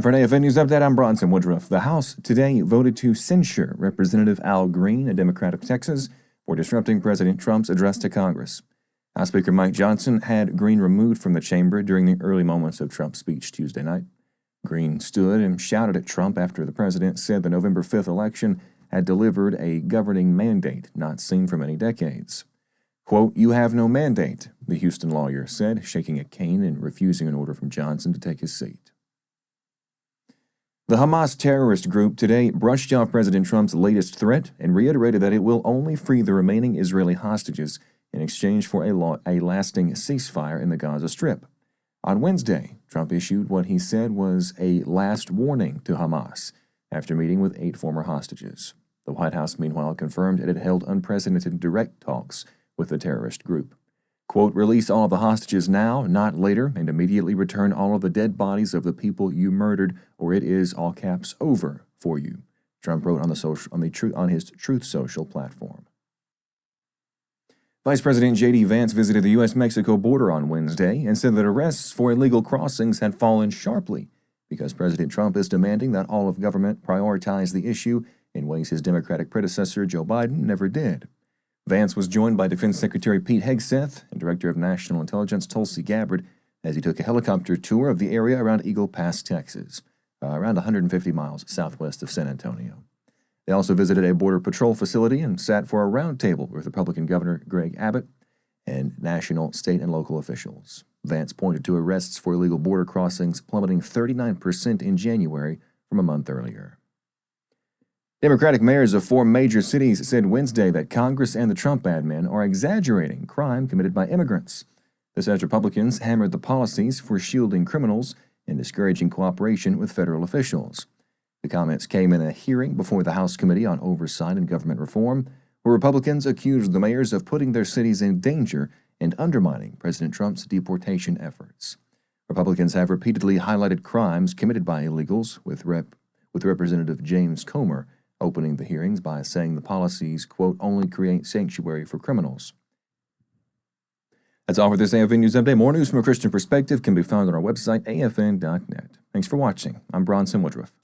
Time for an AFN News Update. I'm Bronson Woodruff. The House today voted to censure Representative Al Green, a Democrat of Texas, for disrupting President Trump's address to Congress. House Speaker Mike Johnson had Green removed from the chamber during the early moments of Trump's speech Tuesday night. Green stood and shouted at Trump after the president said the November 5th election had delivered a governing mandate not seen for many decades. Quote, "You have no mandate," the Houston lawyer said, shaking a cane and refusing an order from Johnson to take his seat. The Hamas terrorist group today brushed off President Trump's latest threat and reiterated that it will only free the remaining Israeli hostages in exchange for a lasting ceasefire in the Gaza Strip. On Wednesday, Trump issued what he said was a last warning to Hamas after meeting with 8 former hostages. The White House, meanwhile, confirmed it had held unprecedented direct talks with the terrorist group. Quote, "Release all of the hostages now, not later, and immediately return all of the dead bodies of the people you murdered, or it is, all caps, over for you," Trump wrote on his Truth Social platform. Vice President JD Vance visited the U.S Mexico border on Wednesday and said that arrests for illegal crossings had fallen sharply because President Trump is demanding that all of government prioritize the issue in ways his Democratic predecessor Joe Biden never did. Vance was joined by Defense Secretary Pete Hegseth and Director of National Intelligence Tulsi Gabbard as he took a helicopter tour of the area around Eagle Pass, Texas, around 150 miles southwest of San Antonio. They also visited a Border Patrol facility and sat for a roundtable with Republican Governor Greg Abbott and national, state, and local officials. Vance pointed to arrests for illegal border crossings plummeting 39% in January from a month earlier. Democratic mayors of 4 major cities said Wednesday that Congress and the Trump admin are exaggerating crime committed by immigrants. This as Republicans hammered the policies for shielding criminals and discouraging cooperation with federal officials. The comments came in a hearing before the House Committee on Oversight and Government Reform, where Republicans accused the mayors of putting their cities in danger and undermining President Trump's deportation efforts. Republicans have repeatedly highlighted crimes committed by illegals, with Representative James Comer opening the hearings by saying the policies, quote, "only create sanctuary for criminals." That's all for this AFN News Update. More news from a Christian perspective can be found on our website, afn.net. Thanks for watching. I'm Bronson Woodruff.